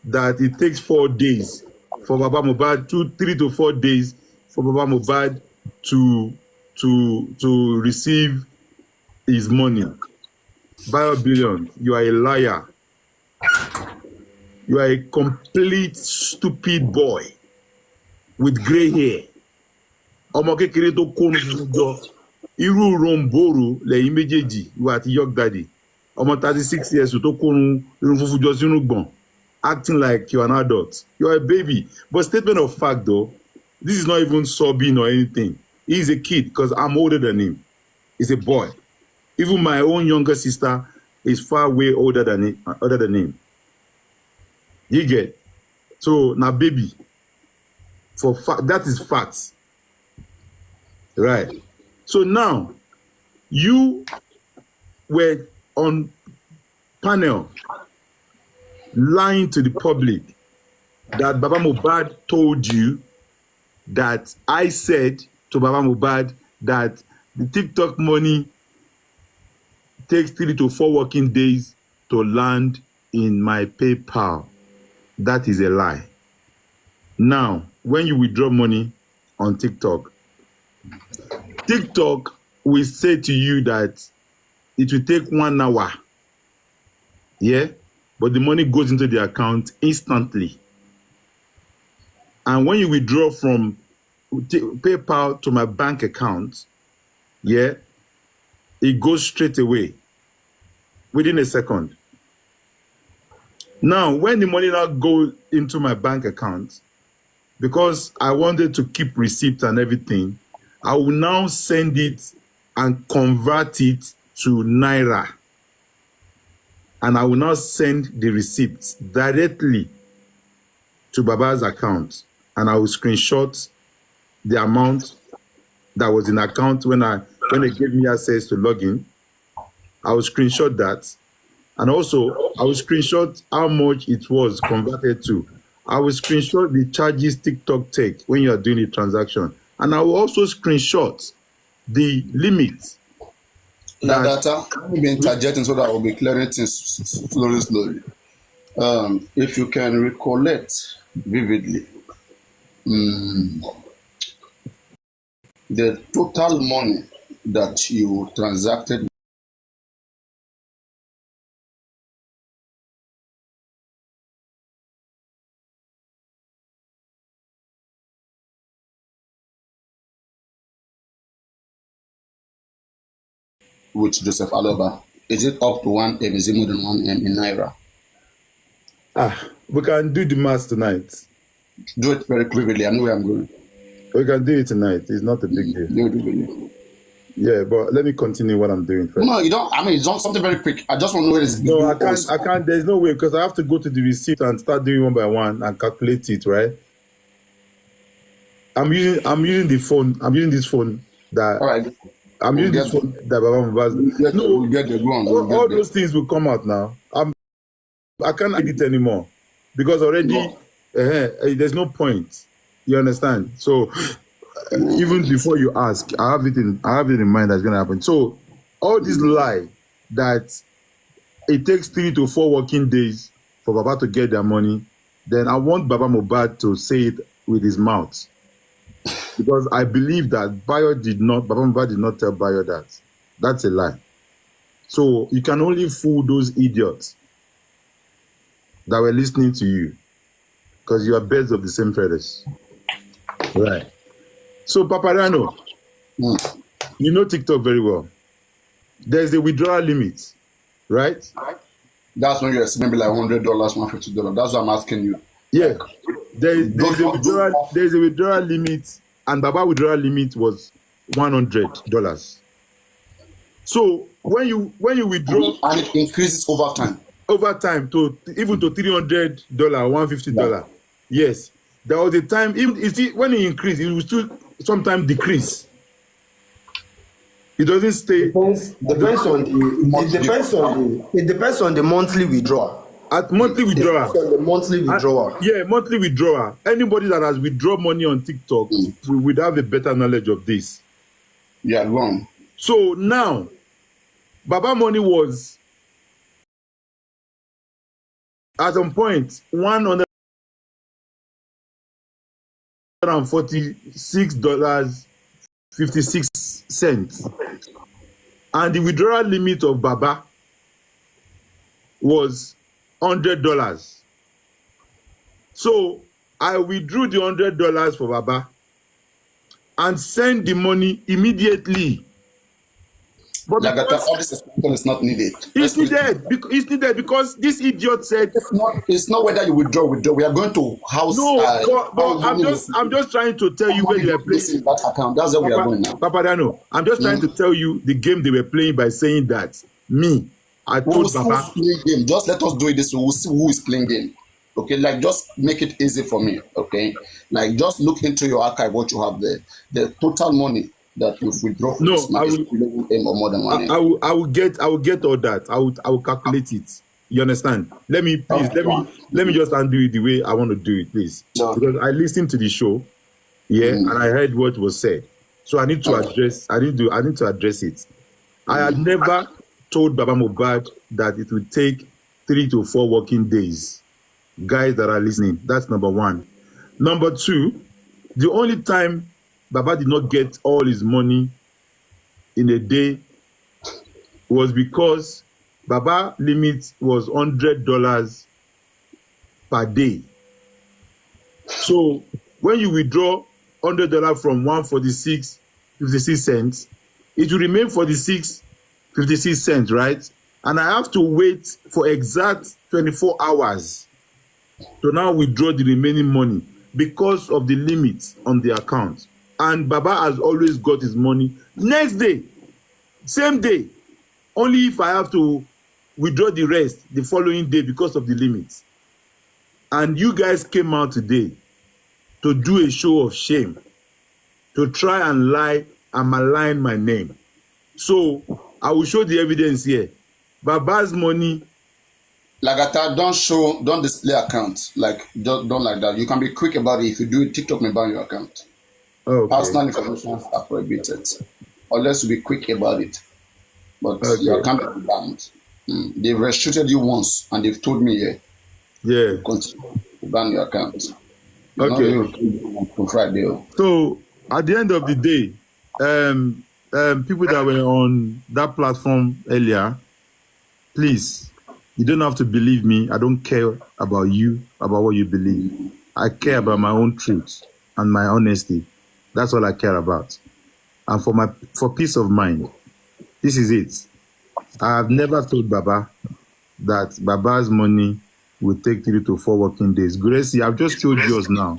that it takes 4 days for Baba Mohbad, 3 to 4 days for Baba Mohbad to receive his money. Bayo Billion, you are a liar. You are a complete stupid boy with grey hair. Ọmọ kékeré tó kónú funfun jọ. Irú romboro lẹ́yìn méjèèjì ìwà àti York Daddy. Ọmọ 36 years tó kónú irun funfun jọ sínú gbọ̀n. Acting like you're an adult. You're a baby. But statement of fact though, this is not even sobbing or anything. He's a kid because I'm older than him. He's a boy. Even my own younger sister is far way older than him. You get? So now baby, that is facts. Right. So now you were on panel lying to the public that Baba Mohbad told you that I said to Baba Mohbad that the TikTok money takes 3 to 4 working days to land in my PayPal. That is a lie. Now, when you withdraw money on TikTok, TikTok will say to you that it will take 1 hour. Yeah? But the money goes into the account instantly. And when you withdraw from PayPal to my bank account, yeah, it goes straight away within a second. Now, when the money now goes into my bank account, because I wanted to keep receipt and everything, I will now send it and convert it to Naira. And I will now send the receipts directly to Baba's account. And I will screenshot the amount that was in the account when they gave me access to login. I will screenshot that. And also, I will screenshot how much it was converted to. I will screenshot the charges TikTok take when you are doing the transaction. And I will also screenshot the limit. Lagata, let me be interjecting so that I will be clearing things slowly. If you can recollect vividly, the total money that you transacted with Joseph Aloba, is it up to 1 M? Is it more than 1 M in Naira? We can do the math tonight. Do it very vividly. I know where I'm going. We can do it tonight. It's not a big deal. Do it vividly. Yeah, but let me continue what I'm doing first. No, you don't. I mean, it's not something very quick. I just want to know where it's. No, I can't. There's no way because I have to go to the receipt and start doing one by one and calculate it, right? I'm using the phone. I'm using this phone that. All right. I'm using this phone that Baba Mohbad. We'll get the one. All those things will come out now. I can't edit anymore because already there's no point. You understand? So even before you ask, I have it in mind that's gonna happen. So all this lie that it takes 3 to 4 working days for Baba to get their money, then I want Baba Mohbad to say it with his mouth. Because I believe that Baba Mohbad did not tell Bayo that. That's a lie. So you can only fool those idiots that were listening to you because you are birds of the same feathers. Right. So Paparano, you know TikTok very well. There's a withdrawal limit, right? That's when you estimate like $100, $150. That's what I'm asking you. Yeah. There's a withdrawal limit, and Baba withdrawal limit was $100. So when you withdraw, and it increases over time to even to $300, $150. Yeah. Yes, there was a time. Even when it increased, it will still sometimes decrease. It doesn't stay. It depends on the monthly withdrawal. At monthly withdrawal. The monthly withdrawal. Monthly withdrawal. Anybody that has withdrawn money on TikTok would have a better knowledge of this. Yeah, wrong. So now, Baba money was at some point, $146.56, and the withdrawal limit of Baba was $100. So I withdrew the $100 for Baba and sent the money immediately. But Lagata, all this explanation is not needed. it's needed because this idiot said It's not whether you withdraw. We are going to house. no. But I'm just trying to tell you where they were playing that account. That's where we are going now. Papadano, I'm just trying to tell you the game they were playing by saying that I told Baba. Game. Just let us do it this way. We'll see who is playing game. Okay, like just make it easy for me. Okay, like just look into your archive what you have there. The total money that you've withdrawn. No, I will. Or more than one. I will get all that. I will calculate it. You understand? Let me just undo it the way I want to do it, please. No. Because I listened to the show, and I heard what was said. So I need to address. I need to address it. I had never told Baba Mohbad that it would take 3 to 4 working days. Guys that are listening, that's number one. Number two, the only time Baba did not get all his money in a day was because Baba limit was $100 per day. So when you withdraw $100 from 146.56 cents, it will remain 46.56 cents, right? And I have to wait for exact 24 hours to now withdraw the remaining money because of the limit on the account. And Baba has always got his money next day, same day, only if I have to withdraw the rest the following day because of the limit. And you guys came out today to do a show of shame, to try and lie and malign my name. So I will show the evidence here. Baba's money. Lagata, don't display account. Like, don't like that. You can be quick about it. If you do it, TikTok may ban your account. Okay. Personal information are prohibited. Unless you be quick about it. But your account will be banned. They've restricted you once and they've told me yeah. Continue to ban your account. Okay. On Friday. So at the end of the day, people that were on that platform earlier, please, you don't have to believe me. I don't care about you, about what you believe. I care about my own truth and my honesty. That's all I care about. And for peace of mind, this is it. I have never told Baba that Baba's money will take 3 to 4 working days. Gracie, I've just showed yours now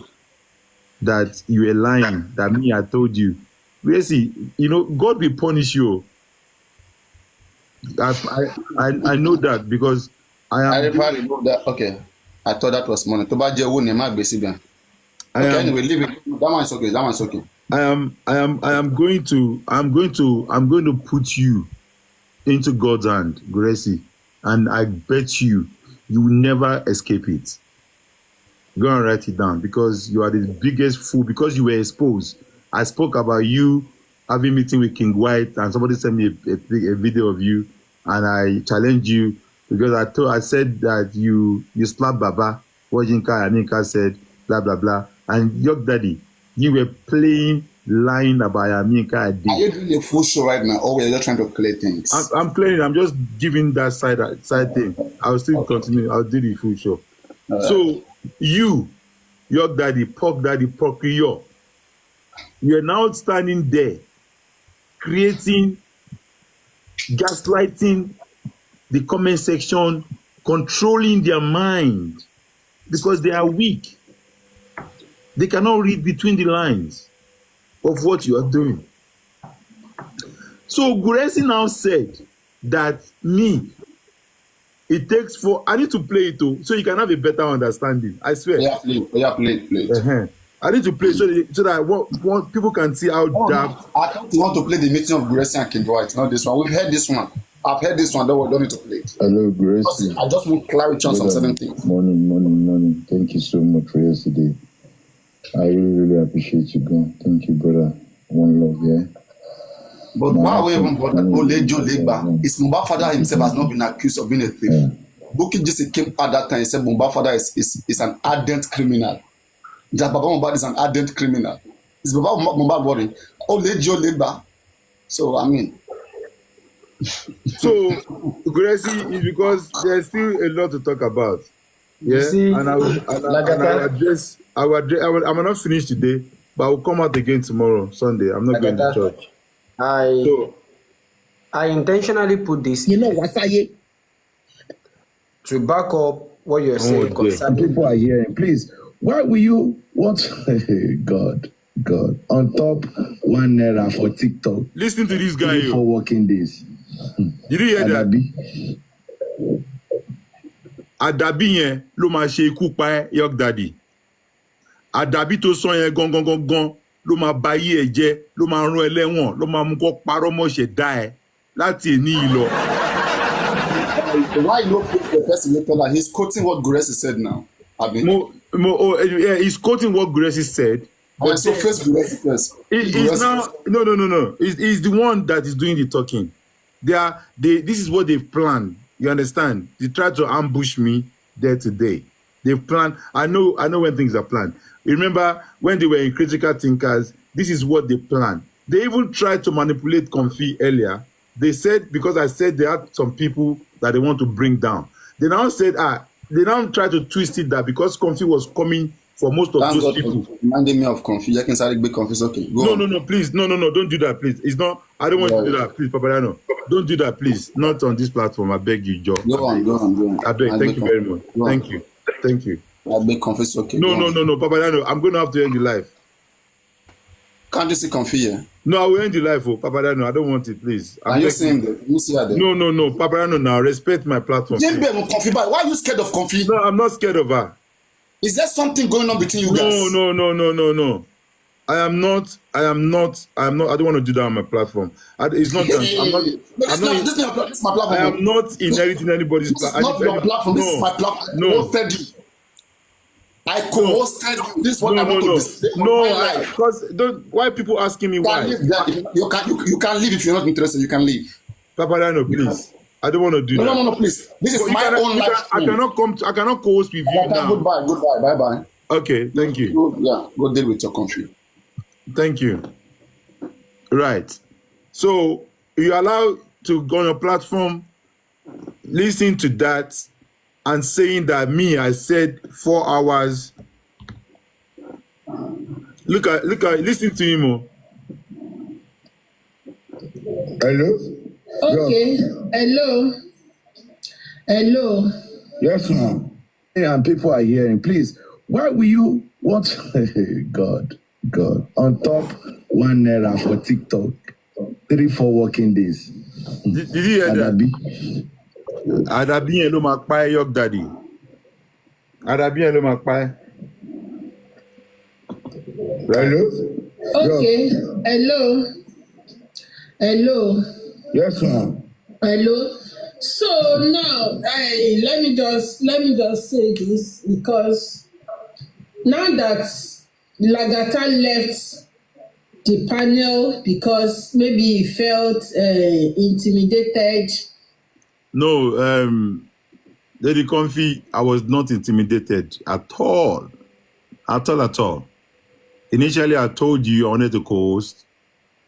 that you were lying, that me, I told you. Gracie, God will punish you. I know that because I never removed that. Okay. I thought that was money. Anyway, leave it. That one is okay. That one is okay. I'm going to put you into God's hand, Gracie, and I bet you will never escape it. Go and write it down because you are the biggest fool because you were exposed. I spoke about you having meeting with King White and somebody sent me a video of you and I challenged you because I said that you slapped Baba, what Yinka and Yinka said, blah, blah, blah. And your daddy, you were lying about Yinka. Are you doing a full show right now or were you just trying to play things? I'm playing. I'm just giving that side thing. I'll still continue. I'll do the full show. So you, your daddy, Procure, you're now standing there creating, gaslighting the comment section, controlling their mind because they are weak. They cannot read between the lines of what you are doing. So Guresi now said that it takes I need to play it too, so you can have a better understanding. I swear. Yeah, play. I need to play so that people can see how daft. I thought you want to play the meeting of Guresi and King Dwight, not this one. We've heard this one. I've heard this one. Don't need to play it. Hello, Guresi. I just want clarity on some certain things. Morning. Thank you so much for yesterday. I really appreciate you, bro. Thank you, brother. One love, yeah. But why we even bother? It's Mohbad father himself has not been accused of being a thief. Bukky just came at that time and said Mohbad father is an ardent criminal. That Baba Mohbad is an ardent criminal. Is Baba Mohbad worrying? Oh, let Joe labor. So I mean. So Gracie is because there's still a lot to talk about. You Yeah, see, and I will address. I will not finish today, but I will come out again tomorrow, Sunday. I'm not going to Lagata, church. I So intentionally put this to back up what you're saying dear. And concerning. people are hearing. Please, why will you want God, God, on top ₦1 for TikTok? Listen to this guy. 3 4 working days. Did you hear that? Adabi. Àdàbí yẹn ló máa ṣe ikú pa ẹ́ York Daddy. Àdàbí tó sọ yẹn gangan ló máa ba ayé ẹ jẹ́, ló máa rán ẹ lẹ́wọ̀n, ló máa mú kó parọ́ mọ́ṣẹ́ dá ẹ láti èní yìí lọ. Why no put the person later? Like he's quoting what Gracie said now. I mean, Yeah, he's quoting what Gracie said. but so first Gracie first. He's now no. He's the one that is doing the talking. This is what they've planned. You understand? They tried to ambush me there today. They've planned. I know when things are planned. Remember when they were in Critical Thinkers, this is what they planned. They even tried to manipulate Comfy earlier. They said, because I said they had some people that they want to bring down. They now said, they now try to twist it that because Comfy was coming for most of those people. Reminding me of Comfy. I can start big Comfy. Okay, go on. No, please. No, don't do that, please. It's not, I don't want you to do that, please, Papadano. Don't do that, please. Not on this platform. I beg you, Joe. Go on. I beg. Thank you very much. Thank you. I beg Comfy. Okay. No, Papadano. I'm going to have to end the live. Can't you see Comfy here? No, I will end the live, Papadano. I don't want it, please. Are you seeing them? You see her there? No, Papadano. Now respect my platform. Comfy, why are you scared of Comfy? No, I'm not scared of her. Is there something going on between you guys? No. I am not. I don't want to do that on my platform. It's not that. This is my platform. I am not inheriting anybody's platform. This is not your platform. This is my platform. No. I co-hosted you. This is what I want to display on my life. Because why people asking me why? You can leave if you're not interested. You can leave. Papadano, please. I don't want to do that. No, please. This is my own life. I cannot co-host with you now. Goodbye, bye. Okay, thank you. Go deal with your country. Thank you. Right. So you allow to go on your platform, listen to that, and saying that I said 4 hours. Look at, listen to him. Hello? Okay. Hello. Yes, ma'am. And people are hearing. Please, why will you want God, on top ₦1 for TikTok? 3 4 working days. Did you hear that? Àdàbí yẹn ló máa pa ẹ́ York Daddy. Àdàbí yẹn ló máa pa ẹ́. Hello? Okay. Hello. Yes, ma'am. Hello. So now, let me just say this, because now that Lagata left the panel because maybe he felt intimidated. No, Lady Comfy, I was not intimidated at all. At all. Initially, I told you I wanted to co-host,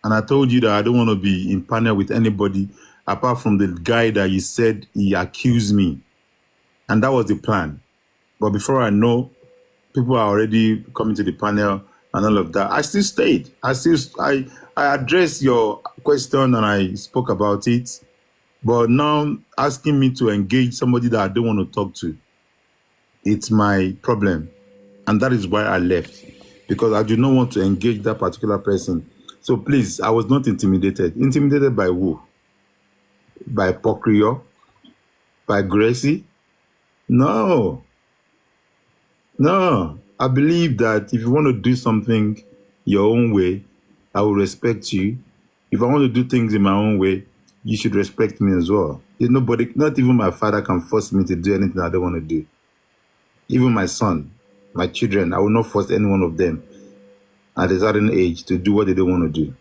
and I told you that I don't want to be in panel with anybody apart from the guy that you said he accused me. And that was the plan. But before I know, people are already coming to the panel and all of that. I still stayed. I addressed your question and I spoke about it. But now asking me to engage somebody that I don't want to talk to, it's my problem. And that is why I left. Because I do not want to engage that particular person. So please, I was not intimidated. Intimidated by who? By Pokrio? By Gracie? No. I believe that if you want to do something your own way, I will respect you. If I want to do things in my own way, you should respect me as well. Nobody, not even my father, can force me to do anything I don't want to do. Even my son, my children, I will not force any one of them at a certain age to do what they don't want to do.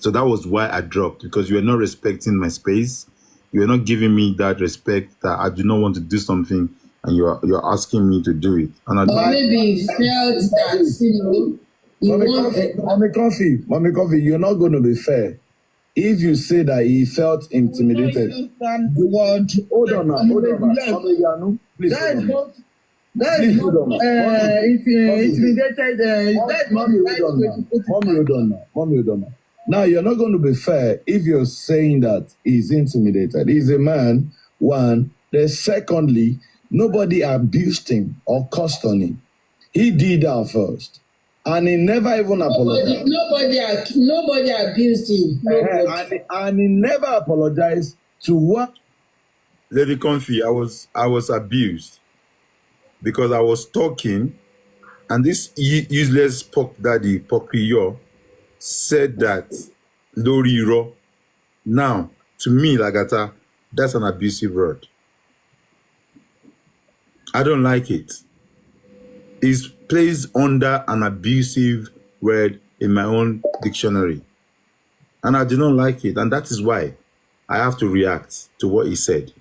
So that was why I dropped, because you were not respecting my space. You're not giving me that respect that I do not want to do something, and you're asking me to do it. And Or maybe he felt that, he wanted. Mommy Coffee, you're not going to be fair. If you say that he felt intimidated, The word. hold on now. Mommy Yanu, please That is hold on. not. That is not intimidated. That's not the right way to put it. Mommy, hold on now. Now, you're not going to be fair if you're saying that he's intimidated. He's a man, one. Then secondly, nobody abused him or cursed on him. He did that first. And he never even apologized. Nobody abused him. And he never apologized to what? Lady Comfy, I was abused because I was talking, and this useless pork daddy, Pokriyo, said that Lori Ro. Now, to me, Lagata, that's an abusive word. I don't like it. It's placed under an abusive word in my own dictionary. And I do not like it. And that is why I have to react to what he said.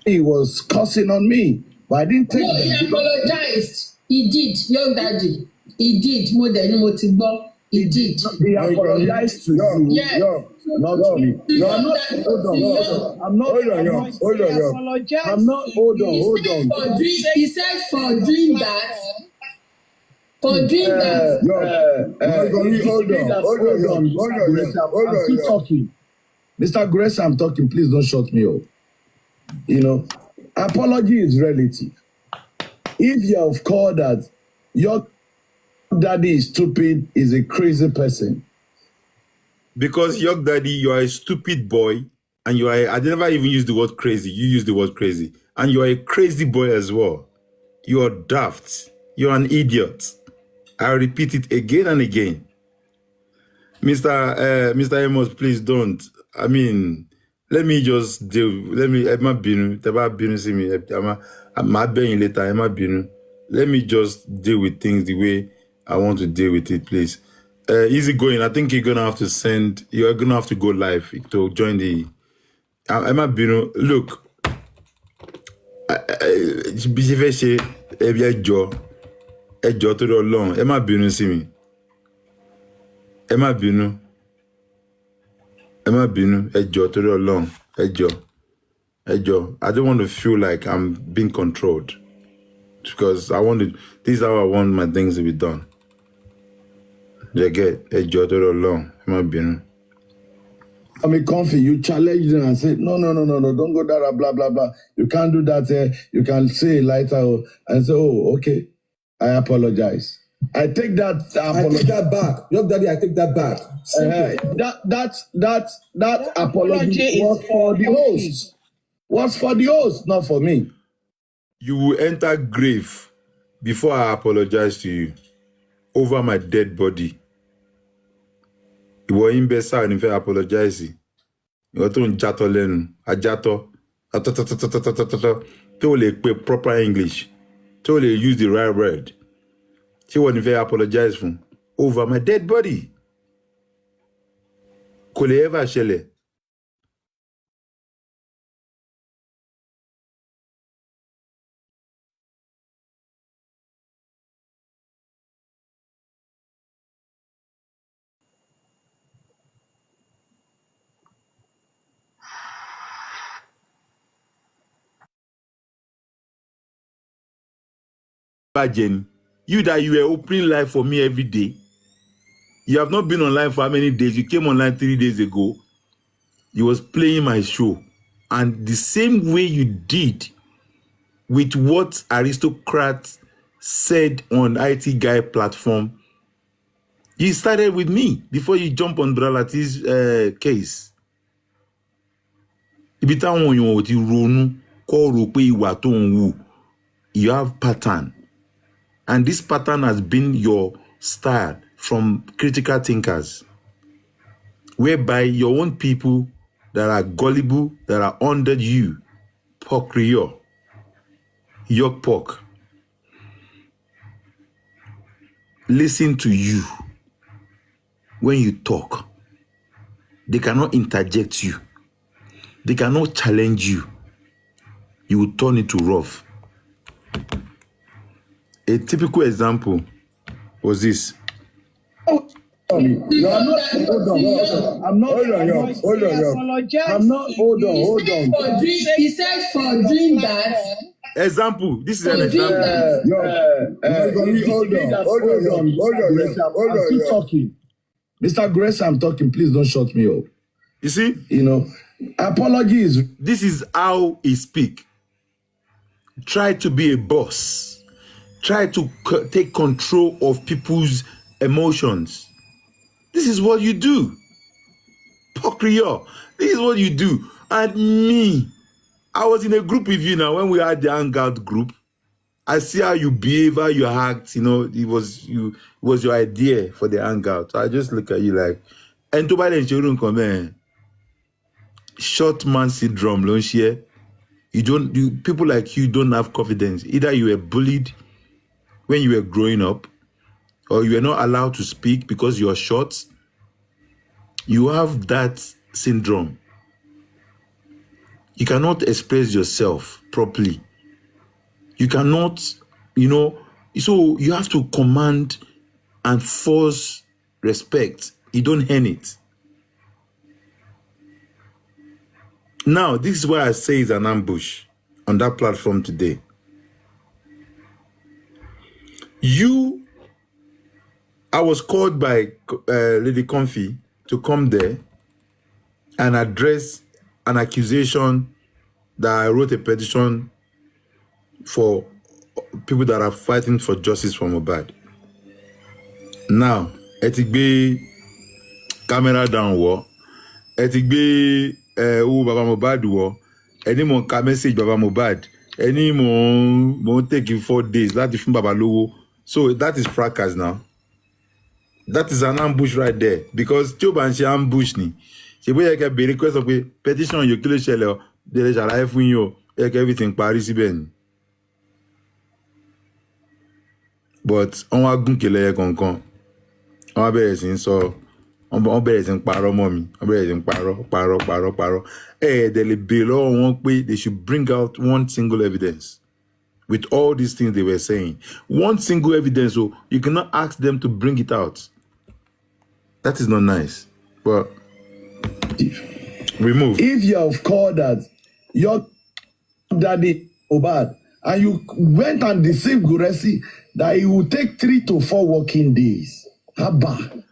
He was cursing on me, but I didn't take No, he apologized. He did, young daddy. He did. More than he did. He apologized to you. Yes. Not to me. Hold on. I'm not. Hold on. He said for doing that. For doing that. I'm still talking. Mr. Grace, I'm talking. Please don't shut me up. Apology is relative. If you have called that your daddy is stupid, is a crazy person. Because your daddy, you are a stupid boy, and I never even use the word crazy. You use the word crazy. And you are a crazy boy as well. You are daft. You're an idiot. I'll repeat it again and again. Mr. Amos, please don't. I mean, let me just deal. Emma Binu, Taba Binu see me. I'm being later. Emma Binu. Let me just deal with things the way I want to deal with it, please. Easy going. I think you're gonna have to go live to join the. Emma Binu, look. Ẹjọ́ tó lọ lọ́hùn, ẹ má bínú sí mi. Ẹ má bínú, ẹjọ́ tó lọ lọ́hùn, ẹjọ́. I don't want to feel like I'm being controlled because this is how I want my things to be done. You get ẹjọ́ tó lọ lọ́hùn, ẹ má bínú. I mean, Comfy, you challenged them and said, no, don't go there, blah, blah, blah. You can't do that. You can say it later. And say, oh, okay. I apologize. I take that back. Young daddy, I take that back. That apology was for the host. Was for the host, not for me. You will enter grave before I apologize to you over my dead body. Ìwọ yín bẹ́ sáà ní fẹ́ apologize. Ìwọ tó ń jatọ́ lẹ́nu, ajatọ́, tó lè pe proper English, tó lè use the right word. Tí wọ́n ní fẹ́ apologize fún over my dead body. Kò lè ever ṣẹlẹ̀. You that you were opening live for me every day. You have not been online for how many days? You came online 3 days ago. You was playing my show. And the same way you did with what aristocrats said on IT Guy platform, you started with me before you jump on Bralati's case. You have pattern. And this pattern has been your style from critical thinkers, whereby your own people that are gullible, that are under you, Pokriyo, York Pork, listen to you when you talk. They cannot interject you. They cannot challenge you. You will turn it to rough. A typical example was this. You are not. Hold on. I'm not. Hold on. I'm not. Hold on. He said for doing that. Example. This is an example. I'm still talking. Mr. Grace, I'm talking. Please don't shut me up. You see? You know, apologies. This is how he speak. Try to be a boss. Try to take control of people's emotions. This is what you do. Pokrio. This is what you do. And me, I was in a group with you now when we had the hangout group. I see how you behave, how you act. You know, it was your idea for the hangout. So I just look at you like, and to buy the children come in. Short man syndrome, don't share. People like you don't have confidence. Either you were bullied when you were growing up, or you were not allowed to speak because you're short. You have that syndrome. You cannot express yourself properly. You cannot, so you have to command and force respect. You don't earn it. Now, this is why I say it's an ambush on that platform today. I was called by Lady Comfy to come there and address an accusation that I wrote a petition for people that are fighting for justice for Mohbad. Now, etigbe camera down war, etigbe Baba Mohbad war, any more message Baba Mohbad, any more take you 4 days, that different Baba Lowo. So that is fracas now. That is an ambush right there. Because Choban she ambush ni. She boy get be request of a petition you kill shell, they shall life win you, everything Paris ben. But on wa gun kele kankan. On bẹ̀rẹ̀ sí sọ on bẹ̀rẹ̀ sí parọ́ mọ́ mi. On bẹ̀rẹ̀ sí parọ́. They le be law wọ́n pé they should bring out one single evidence with all these things they were saying. One single evidence, so you cannot ask them to bring it out. That is not nice. But remove. If you have called that your daddy Mohbad and you went and deceived Guresi that it will take 3 to 4 working days. Haba.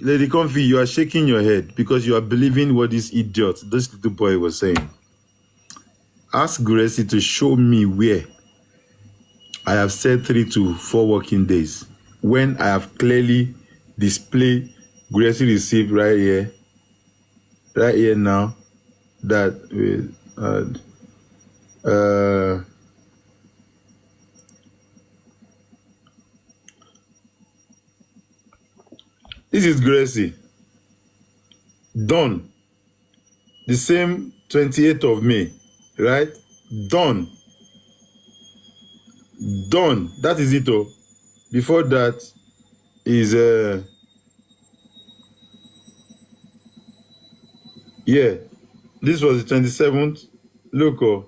Lady Comfy, you are shaking your head because you are believing what this little boy was saying. Ask Guresi to show me where I have said 3 to 4 working days when I have clearly displayed Guresi received right here now that this is Guresi done the same 28th of May, right? Done. That is it. Oh, before that is yeah. This was the 27th. Look, oh,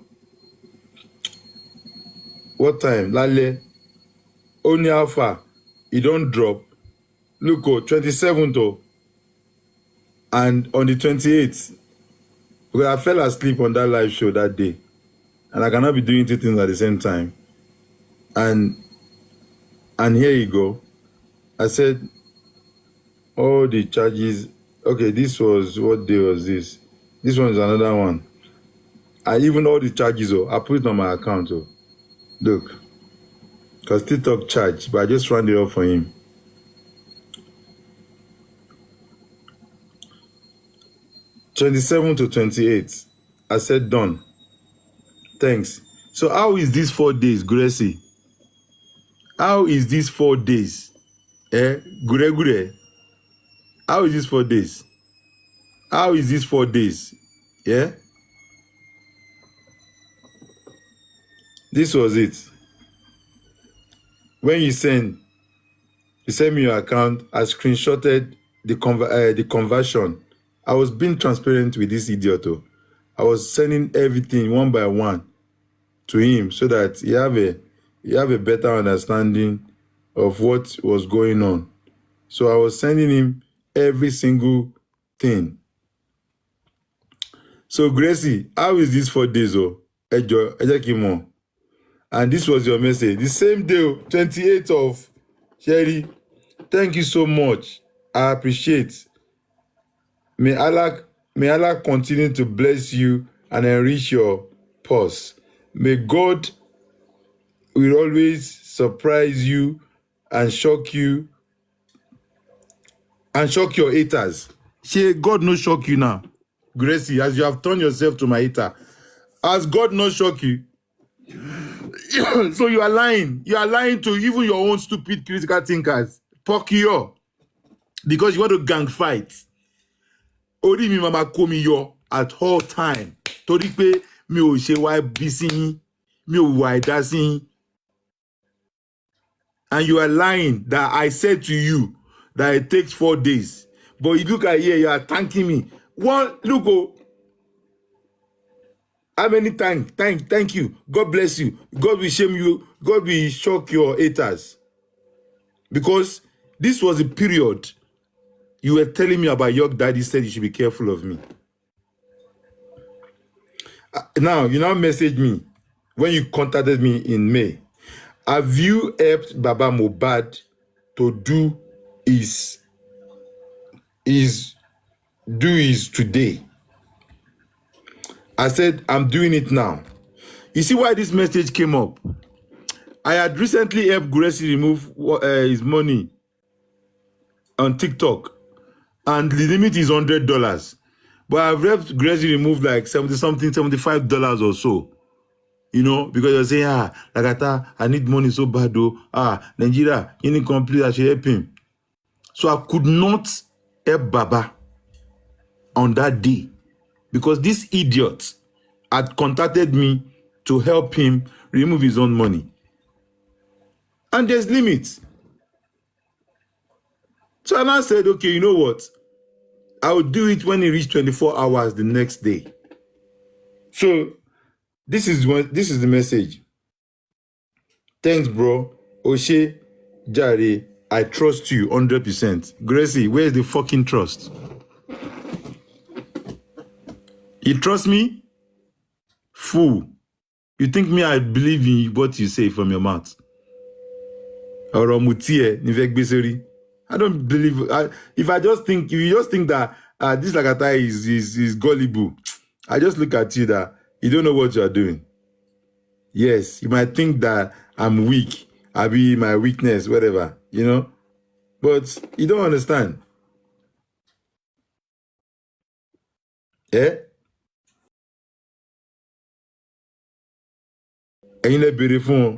what time? Lale. Only alpha. It don't drop. Look, oh, 27th. Oh, and on the 28th, because I fell asleep on that live show that day, and I cannot be doing 2 things at the same time. And here you go. I said all the charges. Okay, this was, what day was this? This one is another one. I even all the charges, I put it on my account. Look, because TikTok charge, but I just round it up for him. (27 to 28). I said done. Thanks. So how is this 4 days, Gracie? How is this 4 days? Gure. How is this 4 days? How is this 4 days? Yeah? This was it. When you send me your account, I screenshotted the conversion I was being transparent with this idiot. I was sending everything one by one to him so that he have a better understanding of what was going on. So I was sending him every single thing. So Gracie, how is this 4 days? Ejo Kimo. And this was your message. The same day, 28th of Sherry. Thank you so much. I appreciate. May Allah continue to bless you and enrich your purse. May God will always surprise you and shock you and shock your haters. God no shock you now. Gracie, as you have turned yourself to my hater, has God not shock you? So you are lying. You are lying to even your own stupid critical thinkers. Fuck you. Because you want to gang fight. Ori mi mama kó mi yọ at all time. Torí pé mi ò ṣe wá bí sí yín. Mi ò wá ẹ̀dá sí yín. And you are lying that I said to you that it takes 4 days. But you look at here, you are thanking me. One, look, how many times? Thank you. God bless you. God will shame you. God will shock your haters. Because this was a period you were telling me about your daddy said you should be careful of me. Now, you now message me when you contacted me in May. Have you helped Baba Mohbad to do his today? I said, I'm doing it now. You see why this message came up? I had recently helped Gracie remove his money on TikTok, and the limit is $100. But I've helped Gracie remove like $75 or so. You know, because you're saying, Lagata, I need money so bad though. Nigeria, you need complete, I should help him. So I could not help Baba on that day because this idiot had contacted me to help him remove his own money. And there's limits. So I now said, okay, you know what? I will do it when it reaches 24 hours the next day. So this is the message. Thanks, bro. Oshe, Jare, I trust you 100%. Gracie, where's the fucking trust? You trust me? Fool. You think me I believe in what you say from your mouth? I don't believe. If you just think that this Lagata is gullible, I just look at you that you don't know what you are doing. Yes, you might think that I'm weak. I be my weakness, whatever, you know. But you don't understand. Eh? Ẹ̀yin lẹ béèrè fún o.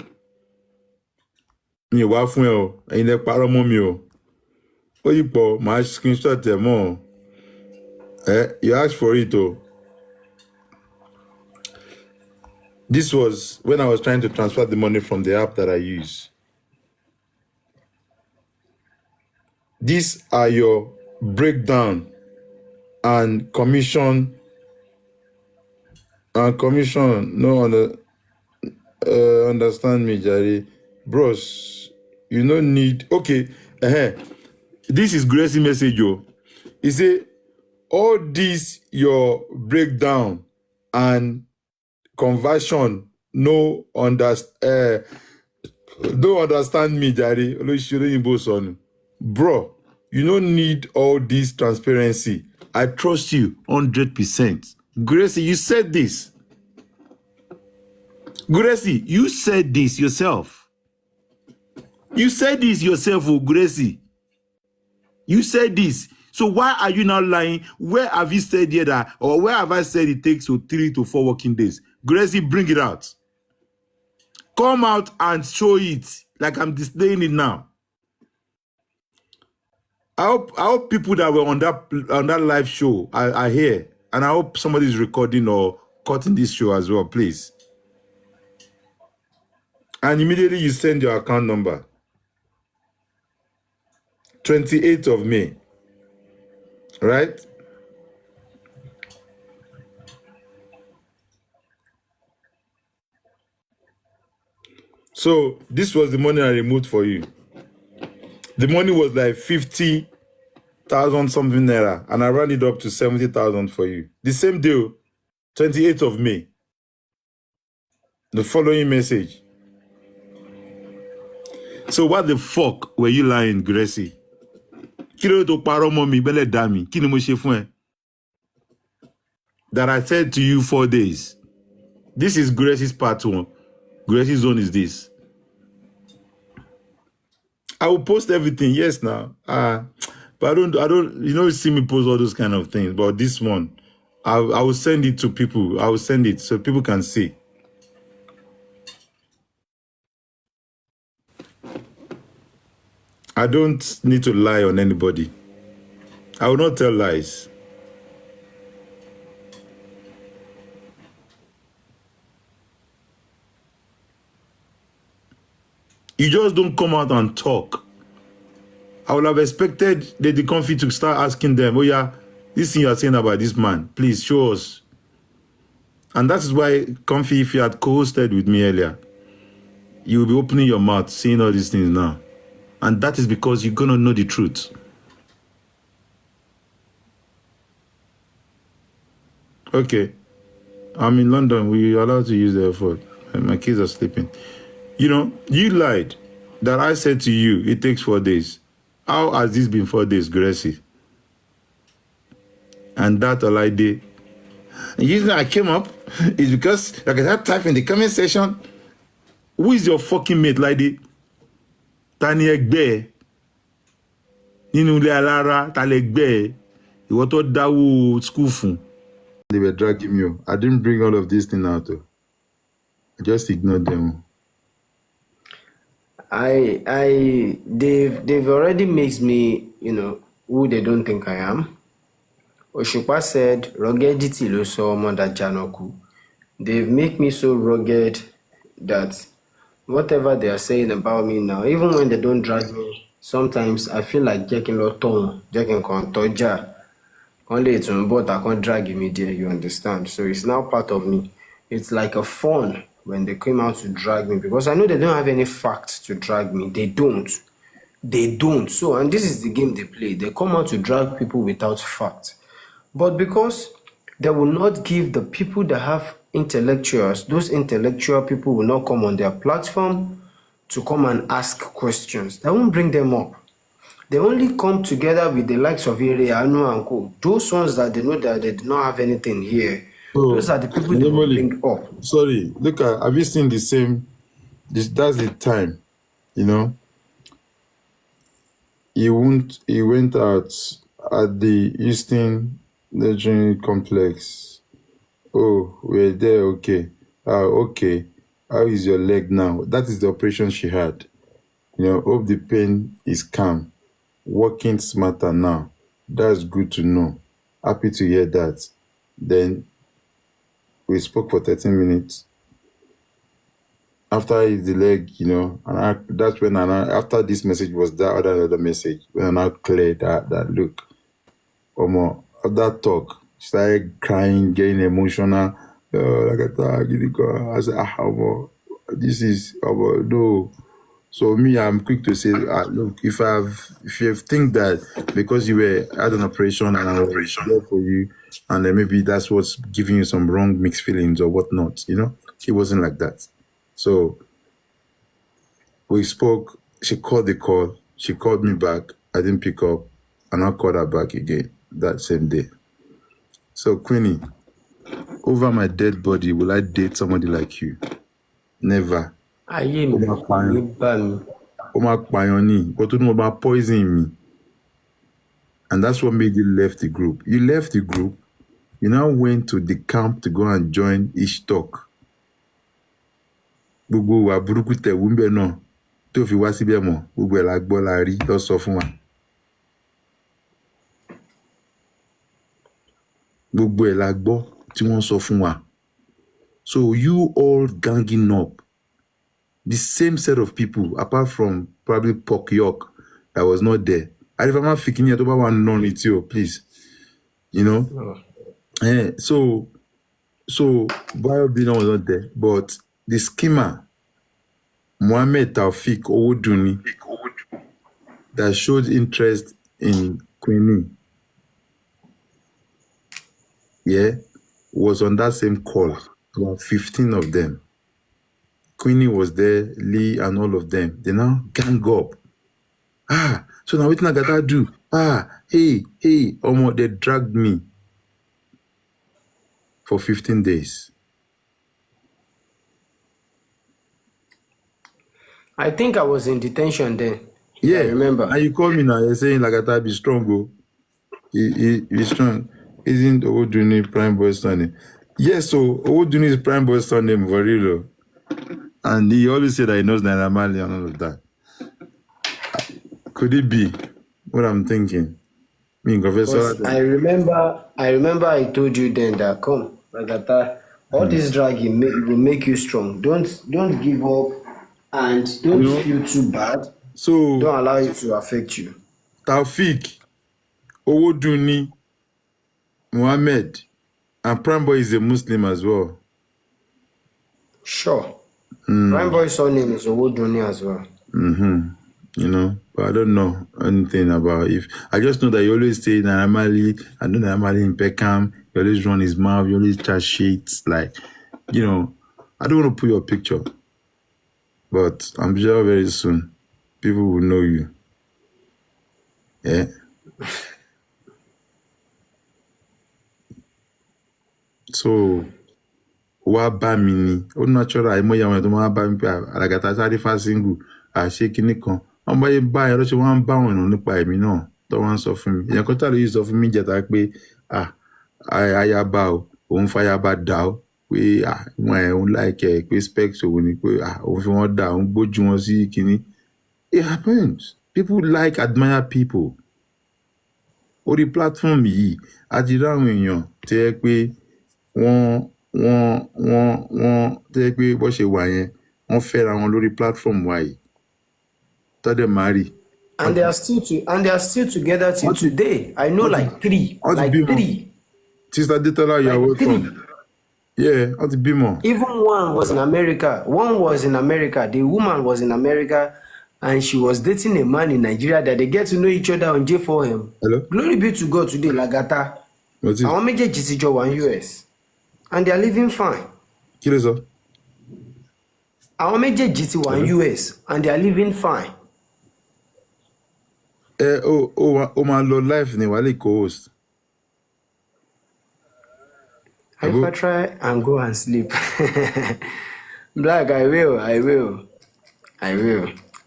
Mi ò wá fún ẹ o. Ẹ̀yin lẹ parọ́ mọ́ mi o. Ó yí pọ̀, màá screenshot ẹ̀ mọ́ o. You asked for it o. This was when I was trying to transfer the money from the app that I use. These are your breakdown and commission. No understand me, Jare. Bros, you no need. Okay. This is Gracie message, yo. He say, all this your breakdown and conversion don't understand me, Jare. Bro, you don't need all this transparency. I trust you 100%. Gracie, you said this. Gracie, you said this yourself. You said this yourself, Gracie. You said this. So why are you now lying? Where have you said here that, or where have I said it takes 3 to 4 working days? Gracie, bring it out. Come out and show it like I'm displaying it now. I hope people that were on that live show are here, and I hope somebody's recording or cutting this show as well, please. And immediately you send your account number. 28th of May, right? So this was the money I removed for you. The money was like 50,000 something naira, and I ran it up to 70,000 for you. The same deal, 28th of May. The following message. So what the fuck were you lying, Gracie? Kilo to paro mommy bele dami. Kini mo ṣe fún ẹ? That I said to you 4 days. This is Gracie's part 1. Gracie's zone is this. I will post everything, yes now. But I don't, you know, see me post all those kind of things. But this one, I will send it to people. I will send it so people can see. I don't need to lie on anybody. I will not tell lies. You just don't come out and talk. I would have expected the comfy to start asking them, oh yeah, this thing you're saying about this man, please show us. And that is why, Comfy, if you had co-hosted with me earlier, you will be opening your mouth, saying all these things now. And that is because you're going to know the truth. Okay. I'm in London. We're allowed to use the airport. My kids are sleeping. You know, you lied that I said to you, it takes 4 days. How has this been 4 days, Gracie? And that all I did. The reason I came up is because, like I said, type in the comment section, who is your fucking mate, lady? Tani Egbe. Nínú ilé alára, ta l'Egbe. Ìwọ tó dáwó school fún. They were dragging me. I didn't bring all of this thing out. Though. I just ignored them. They've already made me, you know, who they don't think I am. Oshupa said, ruggedity lo so Mother Janoku. They've made me so rugged that whatever they are saying about me now, even when they don't drag me, sometimes I feel like Jacking Loton, Jacking Kontoja. Only it's on board, I can't drag me there, you understand? So it's now part of me. It's like a fun when they came out to drag me because I know they don't have any facts to drag me. They don't. They don't. So, and this is the game they play. They come out to drag people without facts. But because they will not give the people that have intellectuals, those intellectual people will not come on their platform to come and ask questions. They won't bring them up. They only come together with the likes of Ire, Anu, and Co. Those ones that they know that they do not have anything here. So, those are the people they will bring up. Sorry, look at, have you seen the same? That's the time, you know. He went out at the Eastern Legendary Complex. Oh, we're there, okay. Okay. How is your leg now? That is the operation she had. You know, hope the pain is calm. Working smarter now. That's good to know. Happy to hear that. Then we spoke for 13 minutes. After the leg, you know, and that's when after this message was that other message, when I cleared that look. That talk, started crying, getting emotional. Lagata, I said, this is no. So me, I'm quick to say, look, if you think that because you had an operation and I was there for you, and then maybe that's what's giving you some wrong mixed feelings or whatnot, you know, it wasn't like that. So we spoke. She called the call. She called me back. I didn't pick up, and I called her back again that same day. So Queenie, over my dead body, will I date somebody like you? Never. Ayé mi kò ní bá mi. But you know about poisoning me. And that's what made you left the group. You left the group. You now went to the camp to go and join Ish Talk. Gbogbo wa burúkú tẹ̀ wúńbẹ̀ náà tó fi wá síbẹ̀ mọ́. Gbogbo ẹ̀ la gbọ́ la rí lọ sọ fún wa. Gbogbo ẹ̀ la gbọ́ tí wọ́n sọ fún wa. So you all ganging up. The same set of people, apart from probably Pok York, that was not there. And if I'm not thinking here, please. You know? So Bayo Bina was not there. But the schema Mohammed Taufik Owodunni that showed interest in Queenie. Yeah, was on that same call. About 15 of them. Queenie was there, Lee and all of them. They now gang up. So now what Lagata do? Hey, they dragged me for 15 days. I think I was in detention then. Yeah, I remember. and you call me now, you're saying Lagata be strong, go. He's strong. Isn't Owodunni prime boy son? Yes, so Owodunni is prime boy son name for real. And he always said that he knows Naira Marley and all of that. Could it be what I'm thinking? Because I remember I told you then that come, Lagata, all this dragging will make you strong. Don't give up and don't feel too bad. So don't allow it to affect you. Taufik, Owodunni, Mohammed, and Prime Boy is a Muslim as well. Sure. Prime Boy's surname is Owodunni as well. But I don't know anything about if. I just know that you always say Naira Marley, I know Naira Marley in Peckham, you always run his mouth, you always chat shit. Like, I don't want to put your picture, but I'm sure very soon people will know you. Yeah. So, wá bá mi ni ó natural àìmọye àwọn èèyàn tó máa bá mi pé Lagata sáré fásingle àṣé kinní kan wọn bá yẹ bá ẹ̀rọ ṣe wọ́n ń bá àwọn èèyàn nípa ẹ̀mí náà tó wọ́n ń sọ fún mi èèyàn kan tàbí yìí sọ fún mi jẹta pé ayaba o òun fàyàbá dà ó pé wọn ẹ̀ ń láìkẹ́ pé specs òun ni pé òun fi wọ́n dà òun gbójú wọn sí kinní. It happens. People admire people. Orí platform yìí a ti rí àwọn èèyàn tó yẹ pé wọ́n tẹ́ pé bó ṣe wà yẹn wọ́n fẹ́ra wọn lórí platform wa yìí tọ́dẹ̀ marry. And they are still together till today. I know like three. Sister Detola, you are welcome. Yeah, wọ́n ti bímọ. Even one was in America. The woman was in America and she was dating a man in Nigeria that they get to know each other on J4M. Hello? Glory be to God today, Lagata. Àwọn méjèèjì ti jọ wà ní US. And they are living fine. Kí ló sọ? Àwọn méjèèjì ti wà ní US and they are living fine. O máa lọ live ní wàá lè co-host. If I try and go and sleep. Black, I will.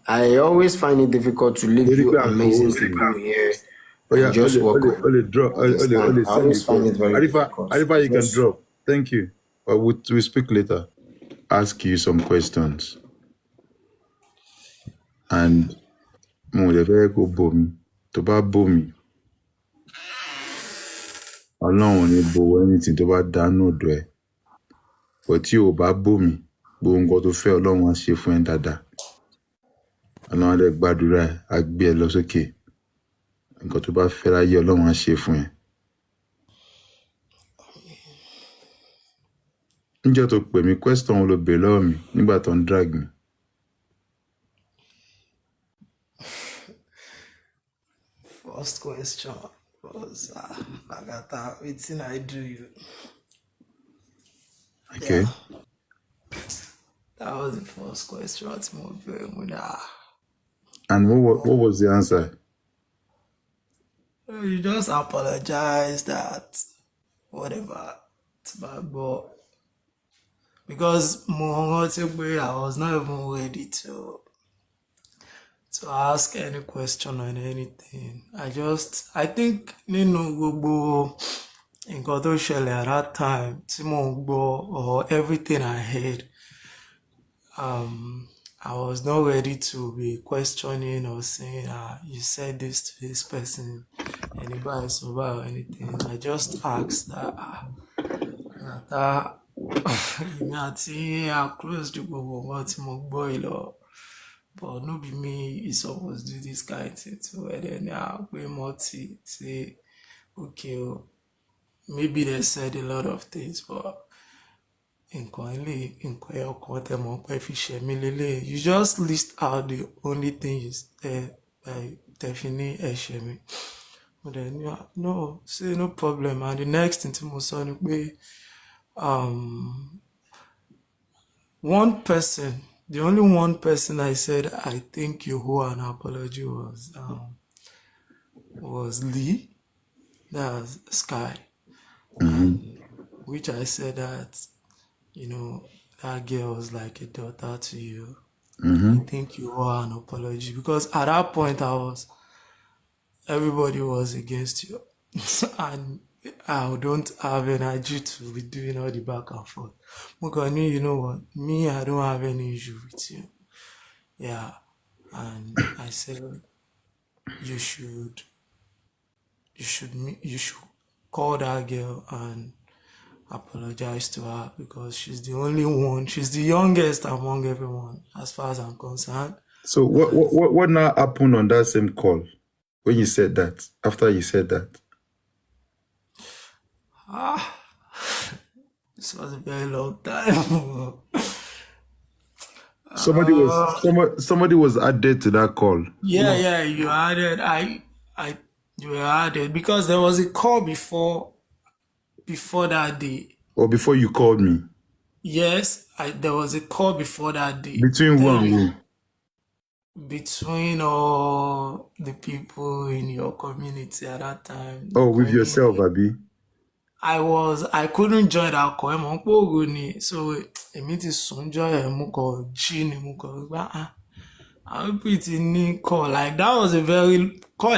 I always find it difficult to leave you amazing people here. Just walk on. I always find it very difficult. Arifa, you can drop. Thank you. But we'll speak later. Ask you some questions. And mo lè fẹ́ kó bò mí. Tó bá bò mí. Ọlọ́run ní bo anything tó bá dánú ọ̀dọ̀ ẹ̀. But tí o bá bò mí, gbogbo nǹkan tó fẹ́ Ọlọ́run á ṣe fún ẹ dáadáa. Ọlọ́run á dẹ̀ gbàdúrà ẹ, á gbé ẹ lọ sókè. Nǹkan tó bá fẹ́ láyé Ọlọ́run á ṣe fún ẹ. Níjọ́ tó pè mí question wo ló bèèrè lọ́wọ́ mi nígbà tó ń drag mi. First question was Lagata, wetin I do you? Okay. Yeah. That was the first question. And what was the answer? You just apologize that whatever. But because I was not even ready to ask any question on anything. I think gbogbo nǹkan tó ṣẹlẹ̀ at that time tí mo gbọ́ or everything I heard, I was not ready to be questioning or saying, you said this to this person, anybody sober or anything. I just asked that èmi àti close to gbogbo nǹkan tí mo gbọ́ yìí lọ. But no be me, you supposed to do this kind of thing too. And then we multi say, okay, maybe they said a lot of things, but You just list out the only things definitely ẹ̀ṣẹ̀ but then no, say no problem. And the next thing to Musoni be one person, the only one person I said I think you owe an apology was Lee, that's Sky, and which I said that that girl was like a daughter to you. I think you owe an apology because at that point everybody was against you, and I don't have energy to be doing all the back and forth. Because you know what, me, I don't have any issue with you. Yeah, and I said you should call that girl and apologize to her because she's the only one. She's the youngest among everyone, as far as I'm concerned. So what now happened on that same call when you said that? After you said that, this was a very long time. somebody was added to that call. Yeah, you added. You were added because there was a call before that day. Or before you called me. Yes, there was a call before that day. Between who and who? Between all the people in your community at that time. Oh, with yourself, Abi. I couldn't join that call. So èmi ti sùn joy mo ko jí ni mo ko gba I pretty need call. Like that was a very call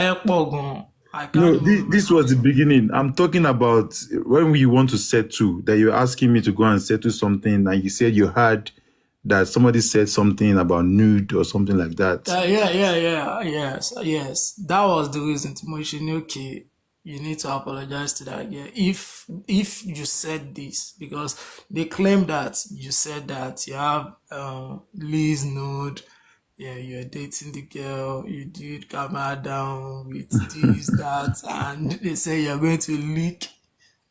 gan. No, this was the beginning. I'm talking about when we want to settle, that you're asking me to go and settle something, and you said you heard that somebody said something about nude or something like that. Yes. That was the reason to mention, okay, you need to apologize to that girl. If you said this, because they claim that you said that you have Lee's nude. Yeah, you're dating the girl, you did camera down with this, that, and they say you're going to leak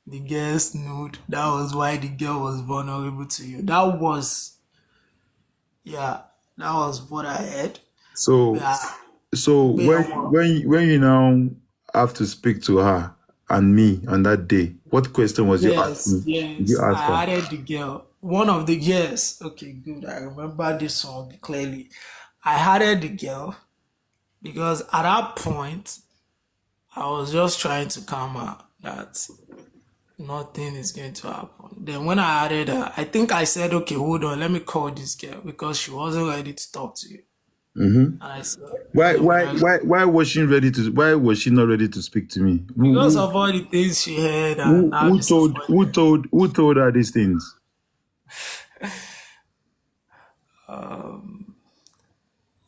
the girl's nude. That was why the girl was vulnerable to you. That was what I heard. So when you now have to speak to her and me on that day, what question was you asking? Yes, I added the girl. One of the girls. Okay, good. I remember this song clearly. I added the girl because at that point, I was just trying to calm her that nothing is going to happen. Then when I added her, I think I said, okay, hold on, let me call this girl because she wasn't ready to talk to you. And I said, why was she not ready to speak to me? Because of all the things she heard and who told her these things?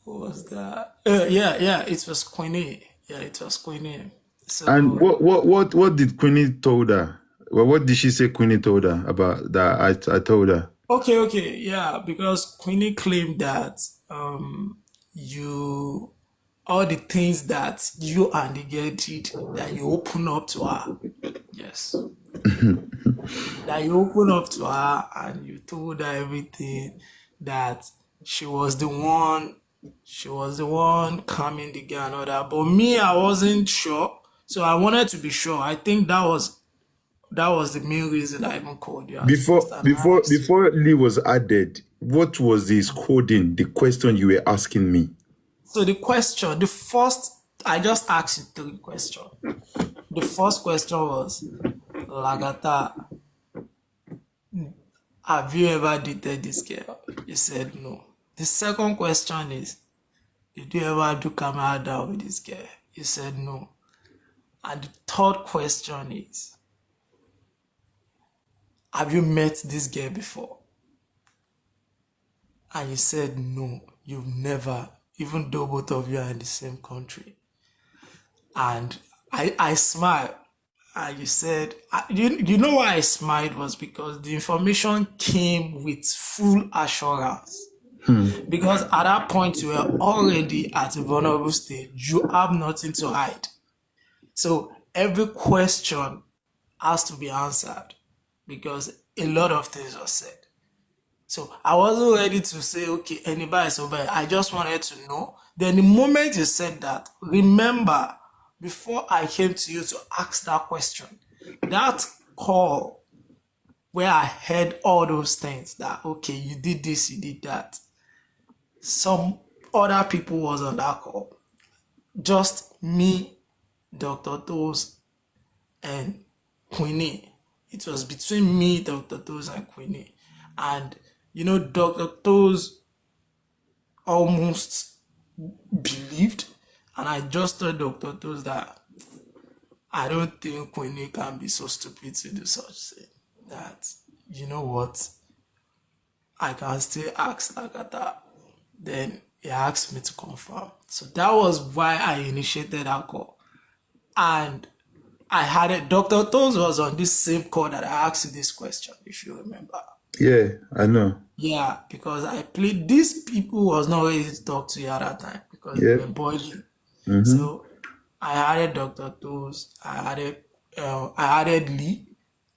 What was that? It was Queenie. Yeah, it was Queenie. So, and what did Queenie told her? Well, what did she say Queenie told her about that? I told her. Okay, yeah, because Queenie claimed that all the things that you and the girl did, that you open up to her. Yes. That you open up to her and you told her everything, that she was the one calming the girl and all that. But me, I wasn't sure. So I wanted to be sure. I think that was the main reason I even called you. Before Lee was added, what was his coding, the question you were asking me? So I just asked you 3 questions. The first question was, Lagata, have you ever dated this girl? You said no. The second question is, did you ever do camera down with this girl? You said no. And the third question is, have you met this girl before? And you said no, you've never, even though both of you are in the same country. And I smiled. And you said, you know why I smiled was because the information came with full assurance. Because at that point, you were already at a vulnerable stage. You have nothing to hide. So every question has to be answered because a lot of things were said. So I wasn't ready to say, okay, anybody is over. I just wanted to know. Then the moment you said that, remember, before I came to you to ask that question, that call where I heard all those things that, okay, you did this, you did that. Some other people was on that call. Just me, Dr. Toes, and Queenie. It was between me, Dr. Toes, and Queenie. And, Dr. Toes almost believed, and I just told Dr. Toes that I don't think Queenie can be so stupid to do such thing. That, you know what, I can still ask Lagata. Then he asked me to confirm. So that was why I initiated that call. And I had it. Dr. Toes was on this same call that I asked you this question, if you remember. Yeah, I know. Yeah, because I played, these people was not ready to talk to you at that time because they were boiling. So I added Dr. Toes, I added Lee,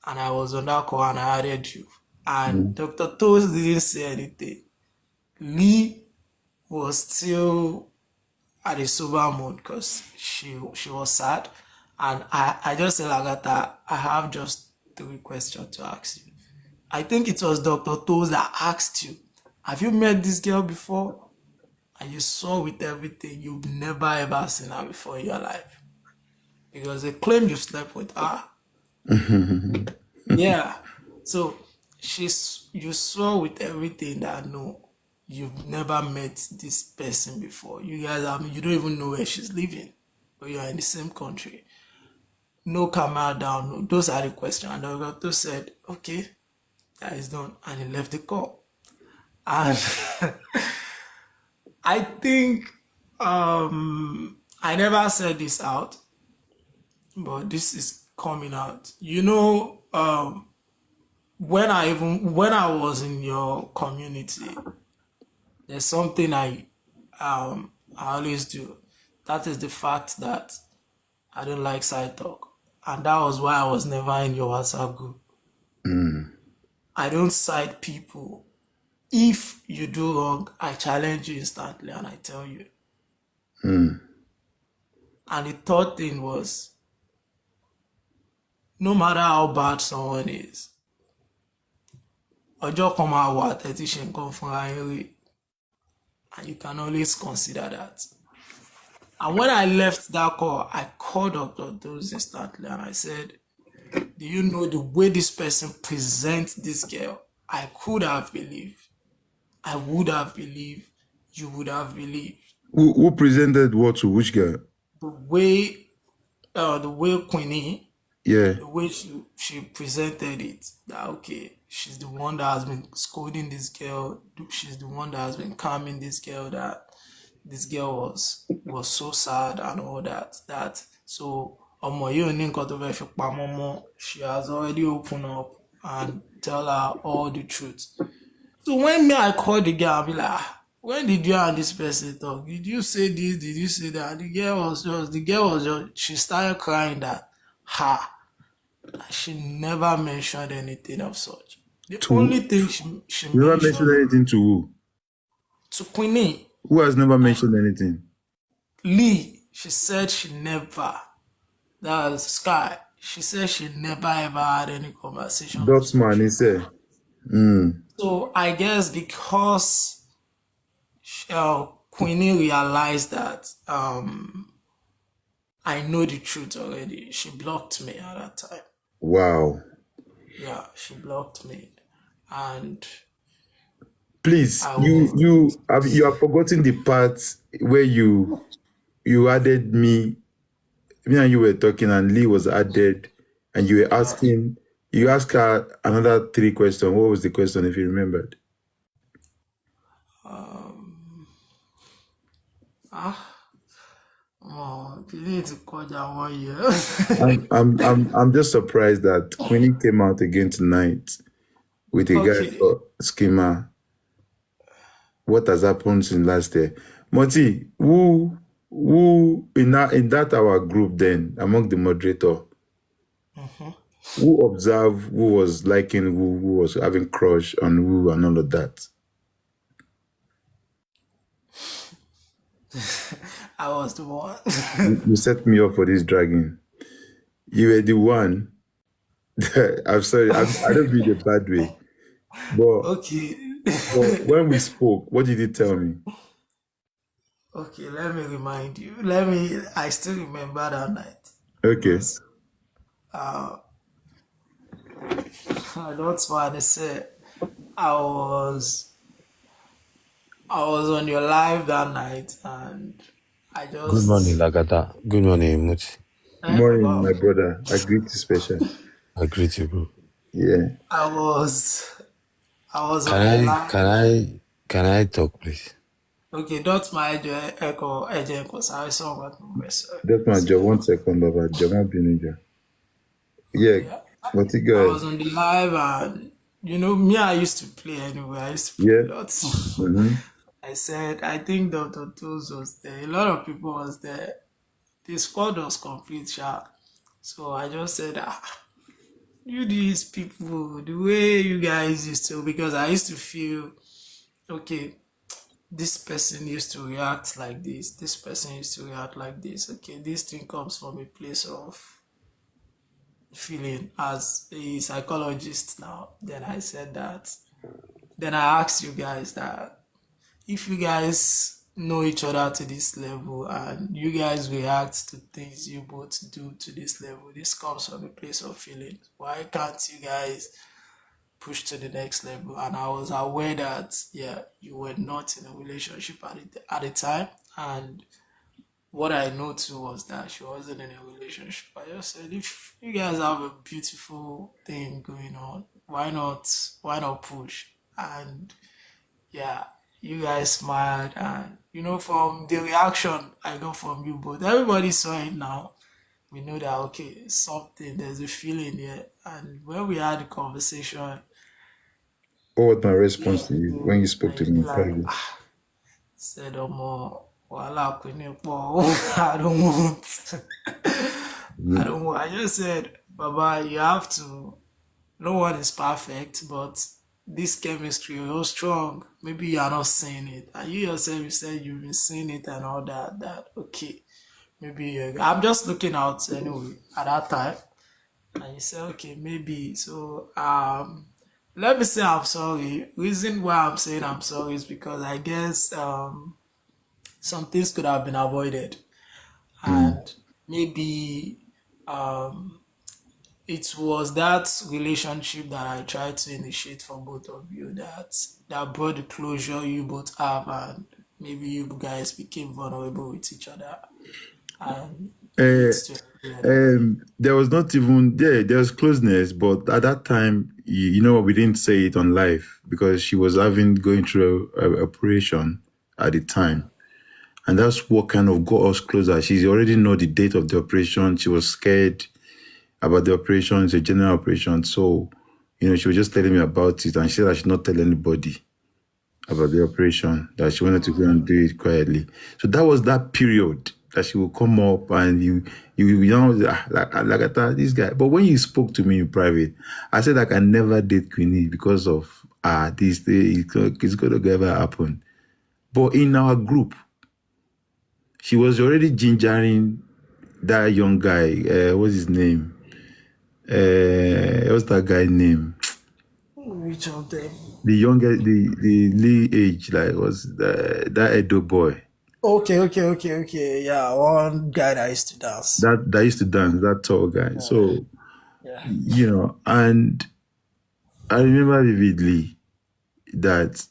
and I was on that call and I added you. And Dr. Toes didn't say anything. Lee was still at a sober mood because she was sad. And I just said, Lagata, I have just 3 questions to ask you. I think it was Dr. Toes that asked you, have you met this girl before? And you saw with everything, you've never ever seen her before in your life. Because they claim you slept with her. Yeah. So you saw with everything that no, you've never met this person before. You guys, you don't even know where she's living, but you're in the same country. No camera down. No, those are the questions. And the doctor said, okay, that is done. And he left the call. And I think I never said this out, but this is coming out. When I was in your community, there's something I always do. That is the fact that I don't like side talk. And that was why I was never in your WhatsApp group. I don't side people. If you do wrong, I challenge you instantly and I tell you. And the third thing was, no matter how bad someone is, ọjọ́ kan máa wà tẹ́tí ṣe nǹkan fúnra yín rí. And you can always consider that. And when I left that call, I called Dr. Toes instantly and I said, do you know the way this person presents this girl? I could have believed. I would have believed. You would have believed. Who presented what to which girl? The way Queenie, Yeah. the way she presented it, that okay, she's the one that has been scolding this girl. She's the one that has been calming this girl. That this girl was so sad and all that. So she has already opened up and tell her all the truth. So when I call the girl, I'll be like, when did you and this person talk? Did you say this? Did you say that? The girl was just, she started crying that she never mentioned anything of such. The only thing she never mentioned anything to who? To Queenie. Who has never mentioned anything? Lee, she said she never. That was Sky. She said she never ever had any conversation. Dotman, he said. So I guess because Queenie realized that I know the truth already, she blocked me at that time. Wow. Yeah, she blocked me, and please, you have forgotten the part where you added me and you were talking, and Lee was added, and you were asking. You asked her another 3 questions. What was the question, if you remembered? You need to call that 1 year. I'm just surprised that Queenie came out again tonight with a guy called Schema. What has happened since last year? Moti, who in that our group then, among the moderator, Who observed who was liking who was having crush on who and all of that? I was the one. You set me up for this dragging. You were the one. I'm sorry, I don't mean it a bad way. But, Okay. but when we spoke, what did you tell me? Okay, let me remind you. I still remember that night. Okay. Because that's why they said I was I was on your live that night and I Good morning, just Lagata. Good morning, Muti. Morning, my well, brother. I greet you special. I greet you, bro. Yeah. I was Can on your I live. can I can I talk, please? Okay, that's my echo because I saw what That's my job. 1 second, Baba. Jama Binuja. Yeah. okay. What you I guys? was on the live and me, I used to play anyway. I used to play Yeah. lots. Mm-hmm. I said I think Dr. Tools was there. A lot of people was there. The squad was complete, sha. So I just said, you these people, the way you guys used to, because I used to feel, okay, this person used to react like this person used to react like this. Okay, this thing comes from a place of feeling as a psychologist now. Then I said that. Then I asked you guys that if you guys know each other to this level and you guys react to things you both do to this level, this comes from a place of feeling. Why can't you guys push to the next level? And I was aware that, yeah, you were not in a relationship at the time. And what I know too was that she wasn't in a relationship. I just said, if you guys have a beautiful thing going on, why not push? And yeah, you guys smiled, and from the reaction I got from you both, everybody saw it now. We know that okay, something there's a feeling here. And when we had the conversation, What was my yeah, response to you when you spoke and to you me be in like, private? said wala kunipo. I don't want. I Mm. don't want. I just said, Baba, you have to. No one is perfect, but this chemistry is so strong. Maybe you are not seeing it, and you yourself you said you've been seeing it and all that. That okay, maybe I'm just looking out anyway at that time, and you said okay, maybe. So let me say I'm sorry. Reason why I'm saying I'm sorry is because I guess some things could have been avoided, Mm. and maybe it was that relationship that I tried to initiate for both of you that brought the closure you both have, and maybe you guys became vulnerable with each other, and it Uh, leads to everything. there was not even there was closeness, but at that time, you know, we didn't say it on live because she was going through a operation at the time. And that's what kind of got us closer. She already know the date of the operation. She was scared about the operation. It's a general operation. So, she was just telling me about it. And she said I should not tell anybody about the operation, that she wanted to go and do it quietly. So that was that period that she will come up and like this guy. But when you spoke to me in private, I said I can never date Queenie because of this thing. It's going to ever happen. But in our group, she was already gingering that young guy. What's his name? What's that guy's name? Which of them? The younger, the Lee age, like was that Edo boy. Okay. Yeah, one guy that used to dance. That used to dance, that tall guy. So, Yeah. and I remember vividly that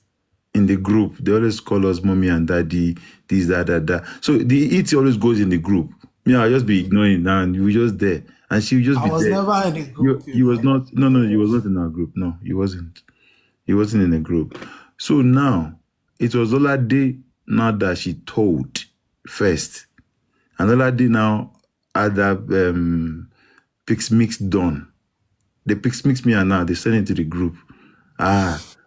in the group, they always call us mommy and daddy, this, that. So the it always goes in the group. Me, I'll just be ignoring it and you were just there. And she would just I be was there. never in a group, You was not, no, he was not in our group. No, he wasn't. He wasn't in a group. So now, it was Olade now that she told first. And Olade now had that Pix Mix done. The Pix Mix me and now, they send it to the group.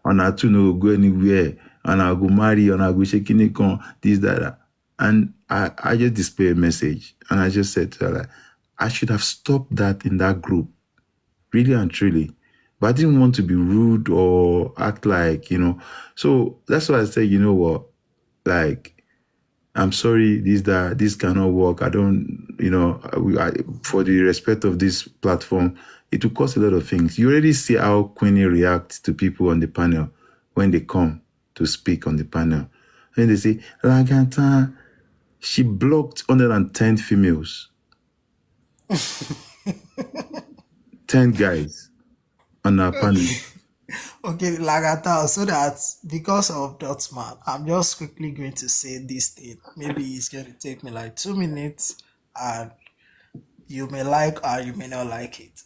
On our two no go anywhere. And I'll go marry, and I'll go shaking it on this, that. And I just display a message. And I just said to her, like, I should have stopped that in that group. really and truly. But I didn't want to be rude or act like, So that's why I said, you know what, like, I'm sorry, this cannot work. I don't, for the respect of this platform, it will cost a lot of things. You already see how Queenie reacts to people on the panel when they come to speak on the panel. And they say, Lagata, she blocked 110 females, 10 guys on our panel. Okay, Lagata, so that because of Dotman, I'm just quickly going to say this thing. Maybe it's going to take me like 2 minutes, and you may like or you may not like it.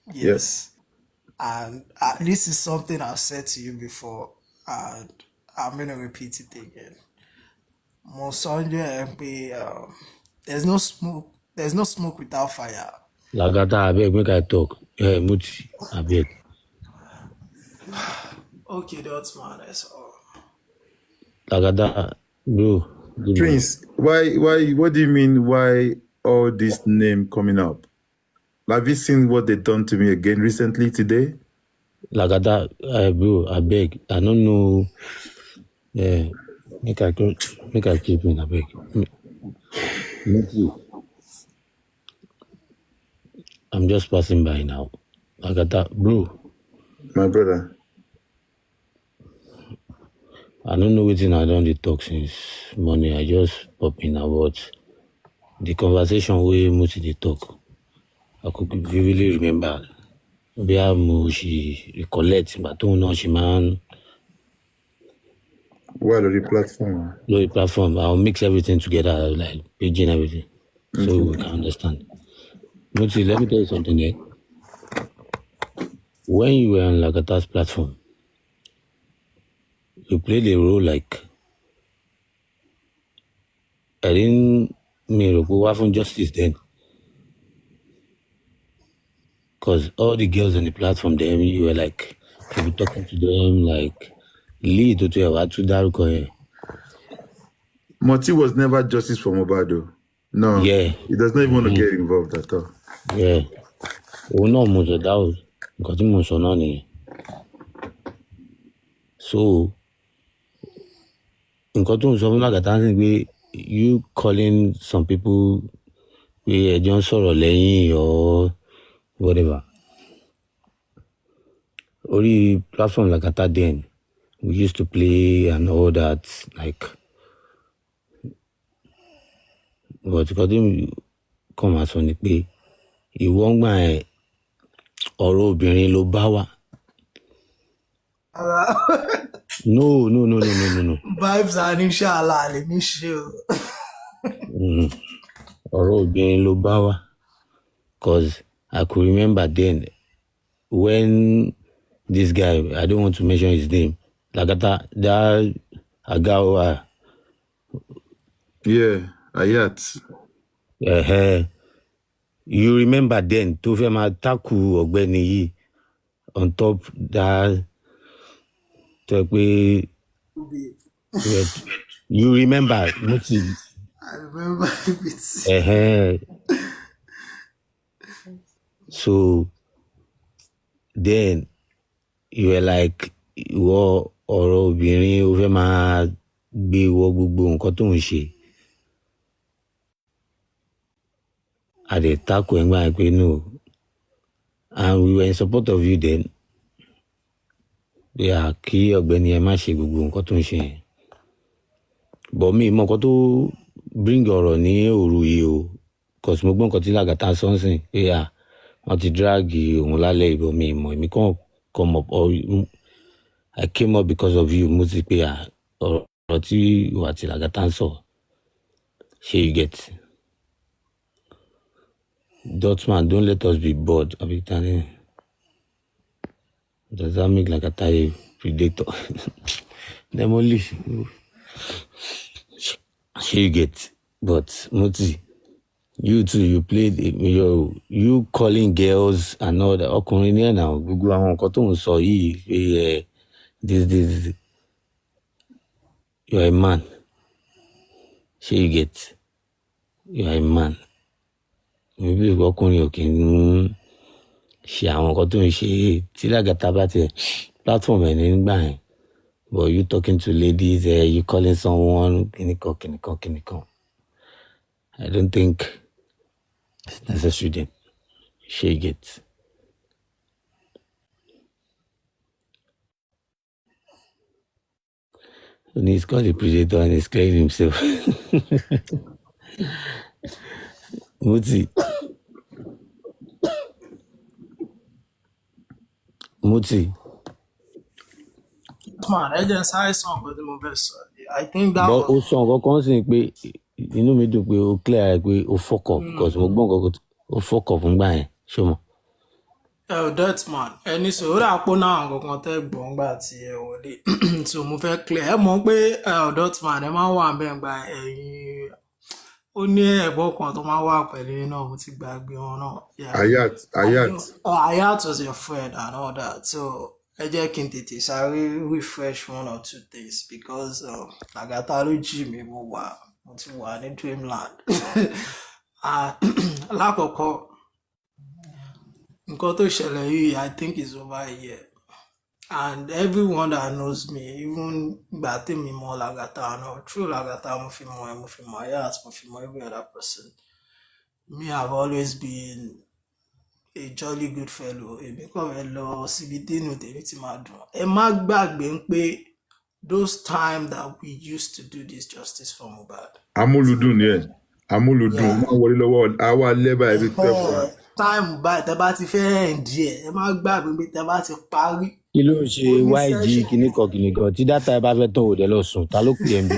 Yep. Yes. And this is something I've said to you before, and I'm going to repeat it again. Monsonjo MP, there's no smoke without fire. Lagata, abeg, make I talk. Muti, abeg. Okay, Dotman, that's all. Lagata, bro. Good Prince, why, what do you mean, why all this name coming up? Have you seen what they done to me again recently today? Lagata, bro, abeg. I don't know. Make I keep in, abeg. Muti, I'm just passing by now. Lagata, bro. My brother. I don't know wetin I don dey talk since morning. I just pop in about the conversation wey Muti dey talk. I could vividly remember bí she recollect ìgbà tóun náà ṣe máa ń. Well, on the platform. Lórí platform, I'll mix everything together, like paging everything, so we can understand. Muti, let me tell you something there. When you were on Lagata's platform, you played a role like I didn't mean to go from justice then. Because all the girls on the platform, them, you were like, you were talking to them, like, lead to your to Moti was never justice for Mohbad, though. No. Yeah. He does not even want to get involved at all. Yeah. Oh, no, Muti, that was because he was on it. So, in Cotton, something like that, you calling some people, John Sorrow or whatever. Only platform like that then, we used to play and all that, like, but because him come as on the play, he won't my ọ̀rọ̀ obìnrin ló bá wá. No. Vibes are inshallah, let me show. Ọ̀rọ̀ obìnrin ló bá wá. Because I could remember then when this guy, I don't want to mention his name, Lagata, that Agawa. Yeah, Ayat. You remember then, tó fẹ́ máa tackle ọ̀gbẹ́ni yìí on top that, tó pé, you remember, Muti? I remember it. So then you were like, ìwọ ọ̀rọ̀ obìnrin ó fẹ́ máa gbé wọ gbogbo nǹkan tó ń ṣe. I dey tackle ẹ̀gbọ́n yẹn pé no, and we were in support of you then. Yeah, kí ọ̀gbẹ́ni ẹ má ṣe gbogbo nǹkan tó ń ṣe yẹn. But mi mọ nǹkan tó bring ọ̀rọ̀ ní òru yìí o, because mo gbọ́ nǹkan tí Lagata sọ́nsìn pé wọ́n ti drag òun lálẹ́ ìbọn mi mọ̀, èmi kàn come up, or I came up because of you. Mo ti pé ọ̀rọ̀ tí ìwà àti Lagata ń sọ, ṣé you get? Dotman, don't let us be bored. Does that make Lagata a predator? Them only. Ṣé you get? But Muti, you too, you played, you calling girls and all that. Ọkùnrin ní ẹ̀ náà, gbogbo àwọn nǹkan tó ń sọ yìí, pé this. You are a man. Ṣé you get? You are a man. Maybe ọkùnrin ò kì í ṣe àwọn nǹkan tó ń ṣe tí Lagata bá tiẹ̀ platform ẹ̀ nígbà yẹn. But you talking to ladies, you calling someone, kinikan. I don't think it's necessary then. Shake it. And he's called a predator and he's clearing himself. Muti. Man, ẹ jẹ́ sáré sàn nǹkan tí mo fẹ́ sọ. I think that But was. ó sọ nǹkan kan sì pé inú mi dùn pé ó clear pé ó fuck up because mo gbọ́ nǹkan ó fuck up ńgbà yẹn ṣé mo. That man ẹni sọ̀rọ̀ àpò náà kankan tẹ́ gbọ̀ngbà tí ẹ wọlé so mo fẹ́ clear ẹ mọ̀ pé that man ẹ máa ń wà bẹ́ẹ̀ gba ẹ̀yìn ó ní ẹ̀gbọ́n kan tó máa ń wà pẹ̀lú náà mo ti gbàgbé wọn náà. Ayat. Ayat was your friend and all that so ẹ jẹ́ kí n tètè sáré refresh one or two things because Lagata ló jí mi mo ti wà ní dreamland. Lákọ̀ọ́kọ́ nǹkan tó ṣẹlẹ̀ yìí I think is over a year and everyone that knows me even ìgbà tèmi mọ̀ Lagata náà true Lagata mo fi mọ̀ Ayat mo fi mọ̀ every other person me I've always been a jolly good fellow èmi kàn fẹ́ lọ síbi dínú tèmi ti máa dùn ẹ má gbàgbé pé those times that we used to do this justice for Mohbad. Amúlùdùn ni ẹ amúlùdùn máa wọlé lọ́wọ́ àwa lẹ́bàá ẹbí tẹ́kọ̀ọ́. Táìmù báyìí tẹ bá ti fẹ́ ẹ̀ díẹ̀ ẹ má gbàgbé pé tẹ bá ti parí. Kí ló ń ṣe YG kìnnìkan tí dátà ẹ bá fẹ́ tán òde lọ sùn ta ló pè é bí.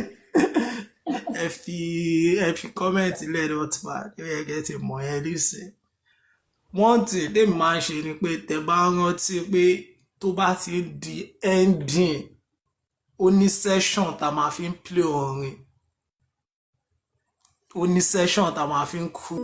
ẹ fi kọ́mẹ̀ntì lẹ́nu ọ̀tún ẹ yẹ kẹ́ ti mọ̀ ẹ́ lísìn. One thing tèmi máa ń ṣe ni pé tẹ bá rántí pé tó bá ti ń di ending ó ní session tá máa fi ń play orin ó ní session tá máa fi ń kú.